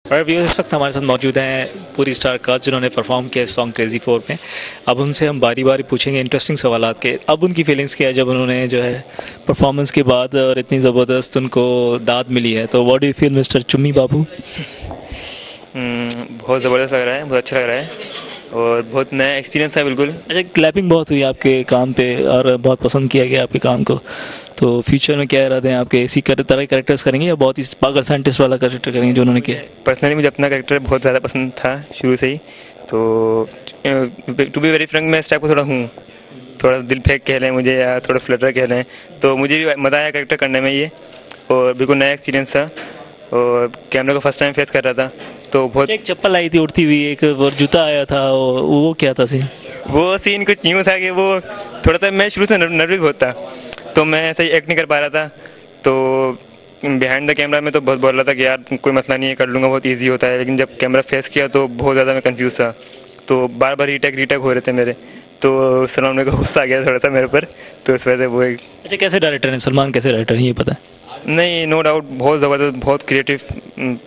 और अभी इस वक्त हमारे साथ मौजूद हैं पूरी स्टार कास्ट जिन्होंने परफॉर्म किया सॉन्ग क्रेजी 4 में। अब उनसे हम बारी बारी पूछेंगे इंटरेस्टिंग सवालात के, अब उनकी फीलिंग्स क्या है जब उन्होंने जो है परफॉर्मेंस के बाद और इतनी ज़बरदस्त उनको दाद मिली है। तो what do you feel mister Chummi Babu? बहुत ज़बरदस्त लग रहा है, बहुत अच्छा लग रहा है और बहुत नया एक्सपीरियंस है बिल्कुल। अच्छा, क्लैपिंग बहुत हुई आपके काम पे और बहुत पसंद किया गया आपके काम को, तो फ्यूचर में क्या इरादे हैं आपके? इसी तरह के कैरेक्टर्स करेंगे या बहुत ही पागल साइंटिस्ट वाला कैरेक्टर करेंगे जो उन्होंने किया? पर्सनली मुझे अपना कैरेक्टर बहुत ज़्यादा पसंद था शुरू से ही, तो टू बी वेरी फ्रैंक मैं इस टाइप को थोड़ा हूँ, थोड़ा दिल फेंक कह लें मुझे या थोड़ा फ्लटर कह लें, तो मुझे भी मज़ा आया कैरेक्टर करने में ये, और बिल्कुल नया एक्सपीरियंस था और कैमरे को फर्स्ट टाइम फेस कर रहा था तो बहुत। एक चप्पल आई थी उड़ती हुई, एक और जूता आया था, वो क्या था सीन? वो सीन कुछ यूँ था कि वो थोड़ा सा मैं शुरू से नर्वस बहुत था, तो मैं ऐसे ही एक्ट नहीं कर पा रहा था, तो बिहाइंड द कैमरा में तो बहुत बोल रहा था कि यार कोई मसला नहीं है, कर लूँगा, बहुत इजी होता है, लेकिन जब कैमरा फेस किया तो बहुत ज़्यादा मैं कंफ्यूज था, तो बार बार रीटेक हो रहे थे मेरे, तो सलमान भाई को गुस्सा आ गया थोड़ा सा मेरे ऊपर, तो इस वजह से वो एक। अच्छा, कैसे डायरेक्टर हैं सलमान, कैसे डायरेक्टर हैं ये पता है? नहीं, नो डाउट बहुत ज़बरदस्त, बहुत क्रिएटिव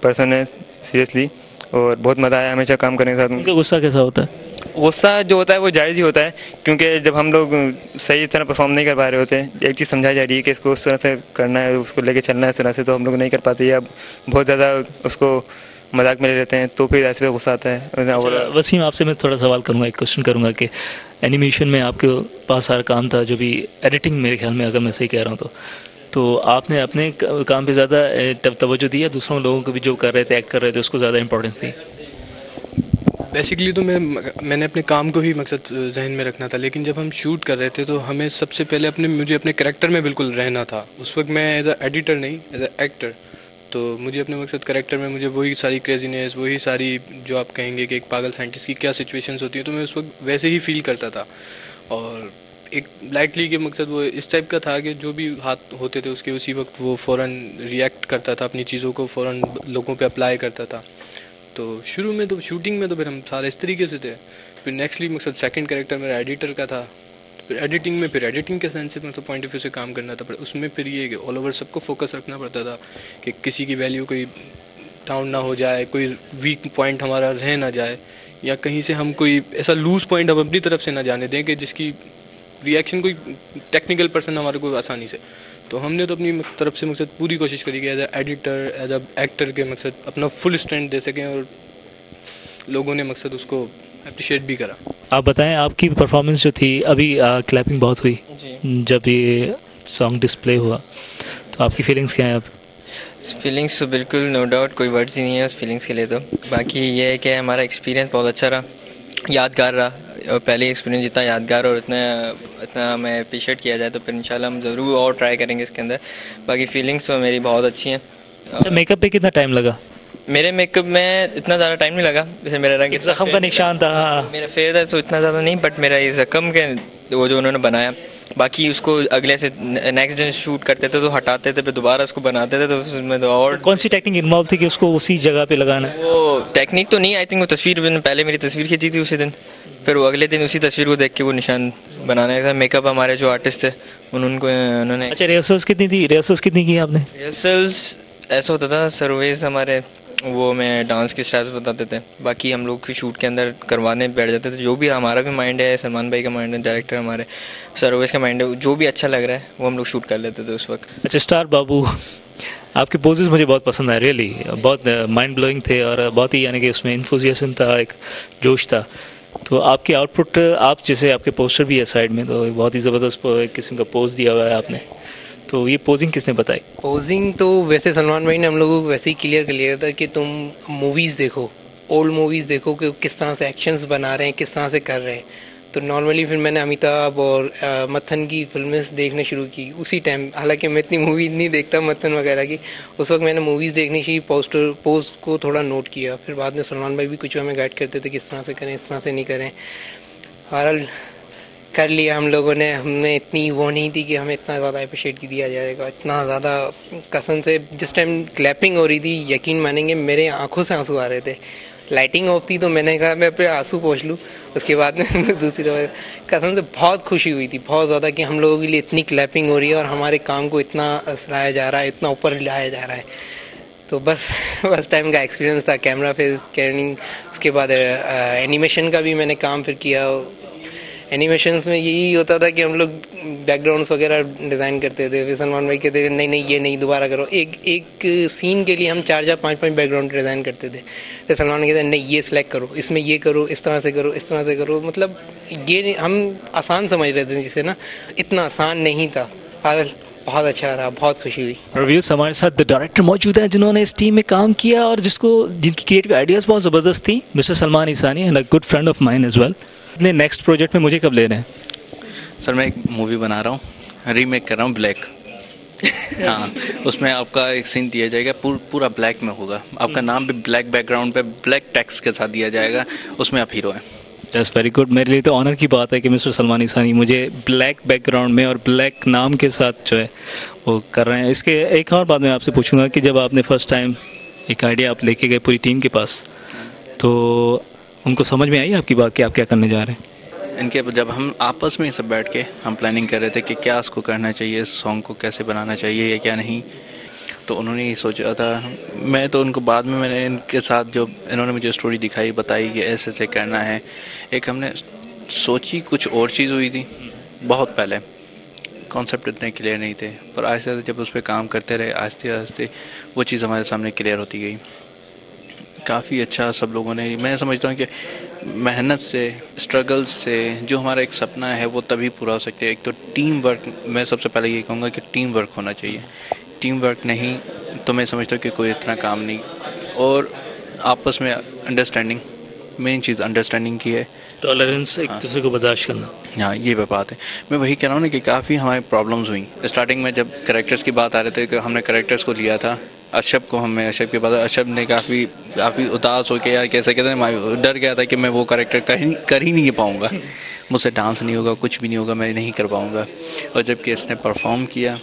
पर्सन है सीरियसली, और बहुत मज़ा आया हमेशा काम करने के साथ। उनका गुस्सा कैसा होता है? गुस्सा जो होता है वो जायज़ ही होता है, क्योंकि जब हम लोग सही तरह परफॉर्म नहीं कर पा रहे होते, एक चीज़ समझाई जा रही है कि इसको उस तरह से करना है, उसको लेके चलना है इस तरह से, तो हम लोग नहीं कर पाते या बहुत ज़्यादा उसको मजाक में ले लेते हैं, तो फिर ऐसे गुस्सा आता है। अच्छा, वसीम आपसे मैं थोड़ा सवाल करूँगा, एक क्वेश्चन करूँगा कि एनिमेशन में आपके पास सारा काम था, जो भी एडिटिंग मेरे ख्याल में, अगर मैं सही कह रहा हूँ तो आपने अपने काम पे ज़्यादा तवज्जो दी या दूसरों लोगों को भी जो कर रहे थे, एक्ट कर रहे थे, उसको ज़्यादा इंपॉर्टेंस दी? बेसिकली तो मैंने अपने काम को ही मकसद जहन में रखना था, लेकिन जब हम शूट कर रहे थे तो हमें सबसे पहले मुझे अपने कैरेक्टर में बिल्कुल रहना था। उस वक्त मैं एज अ एडिटर नहीं, एज अ एक्टर, तो मुझे अपने मकसद कैरेक्टर में मुझे वही सारी क्रेजीनेस, वही सारी जो आप कहेंगे कि एक पागल साइंटिस्ट की क्या सिचुएशंस होती है, तो मैं उस वक्त वैसे ही फील करता था। और एक लाइटली के मकसद वो इस टाइप का था कि जो भी हाथ होते थे उसके उसी वक्त वो फ़ौरन रिएक्ट करता था, अपनी चीज़ों को फ़ौरन लोगों पे अप्लाई करता था। तो शुरू में तो शूटिंग में तो फिर हम सारे इस तरीके से थे, फिर नेक्स्टली मकसद सेकंड कैरेक्टर मेरा एडिटर का था, फिर एडिटिंग में फिर एडिटिंग के सेंस से मतलब पॉइंट ऑफ व्यू से काम करना था, पर उसमें फिर ये कि ऑल ओवर सबको फोकस रखना पड़ता था कि किसी की वैल्यू कोई डाउन ना हो जाए, कोई वीक पॉइंट हमारा रह ना जाए, या कहीं से हम कोई ऐसा लूज पॉइंट हम अपनी तरफ से ना जाने दें कि जिसकी रिएक्शन कोई टेक्निकल पर्सन हमारे को आसानी से। तो हमने तो अपनी तरफ से मकसद पूरी कोशिश करी कि as a editor, as a actor के मकसद अपना फुल स्ट्रेंथ दे सकें, और लोगों ने मकसद उसको अप्रिशिएट भी करा। आप बताएं, आपकी परफॉर्मेंस जो थी अभी, क्लैपिंग बहुत हुई जब ये सॉन्ग डिस्प्ले हुआ, तो आपकी फीलिंग्स क्या हैं अब? फीलिंग्स तो बिल्कुल नो डाउट कोई वर्ड्स ही नहीं है उस फीलिंग्स के लिए, तो बाकी ये है कि हमारा एक्सपीरियंस बहुत अच्छा रहा, यादगार रहा, और पहले एक्सपीरियंस जितना यादगार और इतना हमें अप्रिशिएट किया जाए तो फिर इंशाल्लाह हम ज़रूर और ट्राई करेंगे इसके अंदर। बाकी फीलिंग्स तो मेरी बहुत अच्छी हैं। अच्छा, मेकअप पे कितना टाइम लगा? मेरे मेकअप में इतना ज़्यादा टाइम नहीं लगा, जैसे मेरा रंग ज़ख्म का निशान था, मेरा फेयर था तो इतना ज़्यादा नहीं, बट मेरा ये ज़ख्म के वो जो उन्होंने बनाया, बाकी उसको अगले से नेक्स्ट दिन शूट करते थे तो हटाते थे, फिर दोबारा उसको बनाते थे, तो उसमें तो और कौन सी टेक्निक इन्वॉल्व थी कि उसको उसी जगह पे लगाना? वो टेक्निक तो नहीं, आई थिंक वो तस्वीर, मैंने पहले मेरी तस्वीर खींची थी उसी दिन, फिर वो अगले दिन उसी तस्वीर को देख के वो निशान बनाने का। मेकअप हमारे जो आर्टिस्ट थे उन्होंने। अच्छा, रिहर्सल्स कितनी थी? रिहर्सल्स कितनी की आपने? रिहर्सल्स ऐसा होता था, सर्वेज हमारे वो में डांस के स्टेप्स बताते थे, बाकी हम लोग की शूट के अंदर करवाने बैठ जाते थे, जो भी हमारा भी माइंड है, सलमान भाई का माइंड है, डायरेक्टर हमारे सर्वेज का माइंड है, जो भी अच्छा लग रहा है वो हम लोग शूट कर लेते थे उस वक्त। अच्छा, स्टार बाबू, आपके पोजेस मुझे बहुत पसंद आए, रियली बहुत माइंड ब्लोइंग थे और बहुत ही, यानी कि उसमें इन्थुसियाज्म था, एक जोश था। तो आपकी आउटपुट, आप जैसे आपके पोस्टर भी है साइड में, तो बहुत ही ज़बरदस्त एक किस्म का पोज दिया हुआ है आपने, तो ये पोजिंग किसने बताई? पोजिंग तो वैसे सलमान भाई ने हम लोगों को वैसे ही क्लियर कर लिया था कि तुम मूवीज़ देखो, ओल्ड मूवीज़ देखो कि किस तरह से एक्शंस बना रहे हैं, किस तरह से कर रहे हैं। तो नॉर्मली फिर मैंने अमिताभ और मत्थन की फिल्में देखना शुरू की उसी टाइम, हालांकि मैं इतनी मूवी नहीं देखता मत्थन वगैरह की, उस वक्त मैंने मूवीज़ देखनी चाहिए, पोस्ट को थोड़ा नोट किया, फिर बाद में सलमान भाई भी कुछ हमें गाइड करते थे किस तरह से करें, इस तरह से नहीं करें। बहरहाल कर लिया हम लोगों ने, हमने इतनी वो नहीं थी कि हमें इतना ज़्यादा अप्रिशिएट किया जाएगा, इतना ज़्यादा कसम से। जिस टाइम क्लैपिंग हो रही थी, यकीन मानेंगे मेरे आंखों से आंसू आ रहे थे। लाइटिंग ऑफ थी तो मैंने कहा मैं अपने आंसू पोंछ लूँ, उसके बाद में दूसरी दफ़ा कसम से बहुत खुशी हुई थी, बहुत ज़्यादा, कि हम लोगों के लिए इतनी क्लैपिंग हो रही है और हमारे काम को इतना सराहा जा रहा है, इतना ऊपर लाया जा रहा है। तो बस फर्स्ट टाइम का एक्सपीरियंस था कैमरा पे कैनिंग। उसके बाद एनिमेशन का भी मैंने काम फिर किया। एनिमेशंस में यही होता था कि हम लोग बैकग्राउंड्स वगैरह डिज़ाइन करते थे, फिर सलमान भाई कहते थे नहीं नहीं ये नहीं दोबारा करो। एक सीन के लिए हम 4-5 बैकग्राउंड डिज़ाइन करते थे, फिर सलमान कहते नहीं ये सिलेक्ट करो, इसमें ये करो, इस तरह से करो, इस तरह से करो। मतलब ये हम आसान समझ रहे थे जिसे ना, इतना आसान नहीं था। बहुत अच्छा रहा, बहुत खुशी हुई। रवील्स हमारे साथ द डायरेक्टर मौजूद हैं जिन्होंने इस टीम में काम किया और जिनकी क्रिएटिव आइडियाज़ बहुत ज़बरदस्त थी, mister Salman Isani and a good friend of mine as well. अपने नेक्स्ट प्रोजेक्ट में मुझे कब ले रहे हैं? सर मैं एक मूवी बना रहा हूँ, रीमेक कर रहा हूँ, ब्लैक। हाँ, उसमें आपका एक सीन दिया जाएगा, पूरा ब्लैक में होगा। आपका नाम भी ब्लैक बैकग्राउंड पे ब्लैक टेक्स्ट के साथ दिया जाएगा, उसमें आप हीरो हैं। That's very good. मेरे लिए तो ऑनर की बात है कि मिस्टर सलमान ईसानी मुझे ब्लैक बैकग्राउंड में और ब्लैक नाम के साथ जो है वो कर रहे हैं। इसके एक और बात मैं आपसे पूछूंगा कि जब आपने फर्स्ट टाइम एक आइडिया आप लेके गए पूरी टीम के पास, तो उनको समझ में आई आपकी बात कि आप क्या करने जा रहे हैं? इनके जब हम आपस में सब बैठ के हम प्लानिंग कर रहे थे कि क्या इसको करना चाहिए, सॉन्ग को कैसे बनाना चाहिए या क्या नहीं, तो उन्होंने ये सोचा था। मैं तो उनको बाद में मैंने इनके साथ जो इन्होंने मुझे स्टोरी दिखाई, बताई कि ऐसे ऐसे करना है। एक हमने सोची कुछ और चीज़ हुई थी बहुत पहले, कॉन्सेप्ट इतने क्लियर नहीं थे, पर आहिस्ते आहिस्ते जब उस पर काम करते रहे, आहिस्ते आहिस्ते वो चीज़ हमारे सामने क्लियर होती गई। काफ़ी अच्छा सब लोगों ने, मैं समझता हूँ कि मेहनत से, स्ट्रगल से जो हमारा एक सपना है वो तभी पूरा हो सकता है। एक तो टीम वर्क, मैं सबसे पहले ये कहूँगा कि टीम वर्क होना चाहिए। टीम वर्क नहीं तो मैं समझता हूँ कि कोई इतना काम नहीं। और आपस में अंडरस्टैंडिंग, मेन चीज़ अंडरस्टैंडिंग की है, टॉलरेंस, एक दूसरे को बर्दाश्त करना। हाँ, ये बात है। मैं वही कह रहा हूँ ना कि काफ़ी हमारी प्रॉब्लम्स हुई स्टार्टिंग में। जब कैरेक्टर्स की बात आ रहे थे कि हमने कैरेक्टर्स को लिया था, अशब को हमें, अशब के बाद अशब ने काफ़ी उदास हो के, यार कैसे कहते हैं, डर गया था कि मैं वो कैरेक्टर कर ही नहीं पाऊँगा, मुझसे डांस नहीं होगा, कुछ भी नहीं होगा, मैं नहीं कर पाऊँगा। और जबकि इसने परफॉर्म किया,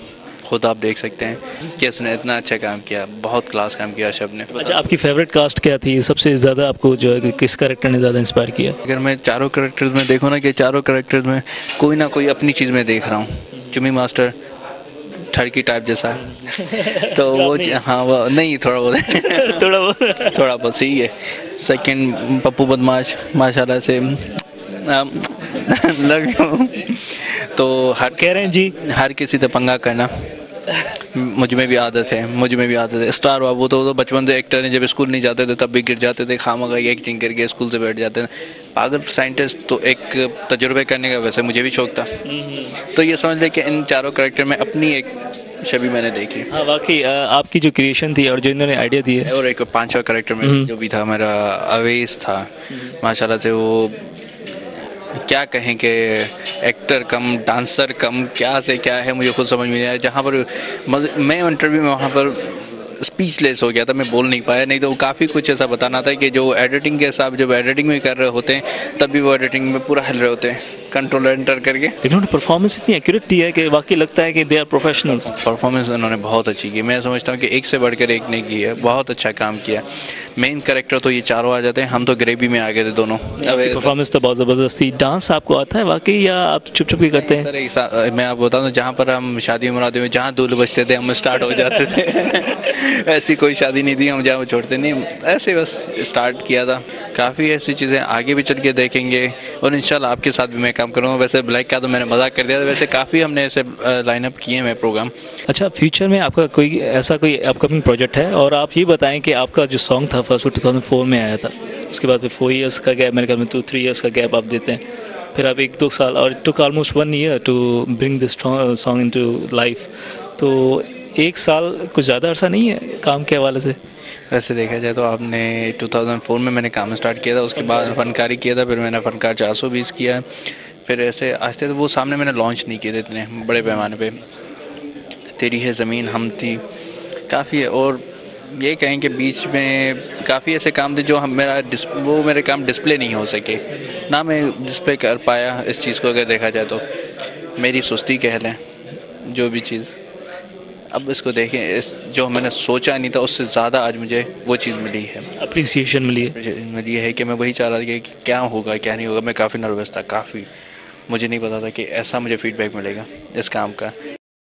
खुद आप देख सकते हैं कि इसने इतना अच्छा काम किया, बहुत क्लास काम किया अशब ने। अच्छा, आपकी फेवरेट कास्ट क्या थी? सबसे ज़्यादा आपको जो है किस कैरेक्टर ने ज़्यादा इंस्पायर किया? अगर मैं चारों कैरेक्टर्स में देखूँ ना, कि चारों कैरेक्टर्स में कोई ना कोई अपनी चीज़ में देख रहा हूँ। चुम्मी मास्टर ठड़की टाइप जैसा तो वो हाँ, वो नहीं थोड़ा बहुत सही है। सेकंड पप्पू बदमाश माशाल्लाह से लव यू। तो हर कह रहे हैं जी, हर किसी से पंगा करना मुझ में भी आदत है। स्टार बाबू तो बचपन से एक्टर हैं, जब स्कूल नहीं जाते थे तब भी गिर जाते थे, खामखा एक्टिंग करके स्कूल से बैठ जाते थे। पागल साइंटिस्ट तो एक तजुर्बे करने का, वैसे मुझे भी शौक था। तो ये समझ ले कि इन चारों कैरेक्टर में अपनी एक छवि मैंने देखी। हाँ, वाकई आपकी जो क्रिएशन थी और जो इन्होंने आइडिया दी है। और एक पांचवा कैरेक्टर में जो भी था मेरा अवेश था, माशाल्लाह से वो क्या कहें कि एक्टर कम डांसर कम, क्या से क्या है मुझे खुद समझ में नहीं आया। जहाँ पर मैं इंटरव्यू में वहाँ पर स्पीचलेस हो गया था, मैं बोल नहीं पाया। नहीं तो काफ़ी कुछ ऐसा बताना था कि जो एडिटिंग के हिसाब, जब एडिटिंग में कर रहे होते हैं तब भी वो एडिटिंग में पूरा हिल रहे होते हैं, कंट्रोल एंटर करके। लेकिन उन्होंने परफॉर्मेंस इतनी एक्यूरेट दी है कि वाकई लगता है कि दे आर प्रोफेशनल्स। परफॉर्मेंस उन्होंने बहुत अच्छी की, मैं समझता हूँ कि एक से बढ़कर एक ने की है, बहुत अच्छा काम किया। मेन कैरेक्टर तो ये चारों आ जाते हैं, हम तो ग्रेवी में आ गए थे दोनों। परफॉर्मेंस तो बहुत ज़बरदस्त थी। डांस आपको आता है वाकई या आप चुप चुप ही करते हैं? सर मैं आपको बता दूँ, जहाँ पर हम शादी मुरादी में जहाँ दूल्हे बजते थे हम स्टार्ट हो जाते थे। ऐसी कोई शादी नहीं थी हम जहाँ छोड़ते नहीं, ऐसे बस स्टार्ट किया था। काफ़ी ऐसी चीज़ें आगे भी चल के देखेंगे और इंशाल्लाह आपके साथ भी मैं काम करूँगा। वैसे ब्लैक का तो मैंने मजाक कर दिया था, वैसे काफ़ी हमने ऐसे लाइनअप किए हैं प्रोग्राम। अच्छा, फ्यूचर में आपका कोई ऐसा कोई अपकमिंग प्रोजेक्ट है? और आप ये बताएं कि आपका जो सॉन्ग था फर्स्ट 2004 में आया था, उसके बाद फिर 4 इयर्स का गैप, मेरे ख्याल में 2-3 इयर्स का गैप आप देते हैं, फिर आप 1-2 साल, और it took almost 1 year to bring this song into life. तो 1 साल कुछ ज़्यादा अर्सा नहीं है काम के हवाले से? वैसे देखा जाए तो आपने 2004 में मैंने काम स्टार्ट किया था, उसके बाद फनकारी किया था, फिर मैंने फनकार 420 किया, फिर ऐसे आस्ते तो वो सामने मैंने लॉन्च नहीं किए थे इतने बड़े पैमाने पे। तेरी है ज़मीन, हम थी, काफ़ी है। और ये कहें कि बीच में काफ़ी ऐसे काम थे जो वो मेरे काम डिस्प्ले नहीं हो सके, ना मैं डिस्प्ले कर पाया इस चीज़ को। अगर देखा जाए तो मेरी सुस्ती कह लें, जो भी चीज़ अब इसको देखें, इस जो मैंने सोचा नहीं था उससे ज़्यादा आज मुझे वो चीज़ मिली है, अप्रिसिएशन मिली है कि मैं वही चाह रहा था कि क्या होगा क्या नहीं होगा। मैं काफ़ी नर्वस था, काफ़ी मुझे नहीं पता था कि ऐसा मुझे फीडबैक मिलेगा इस काम का।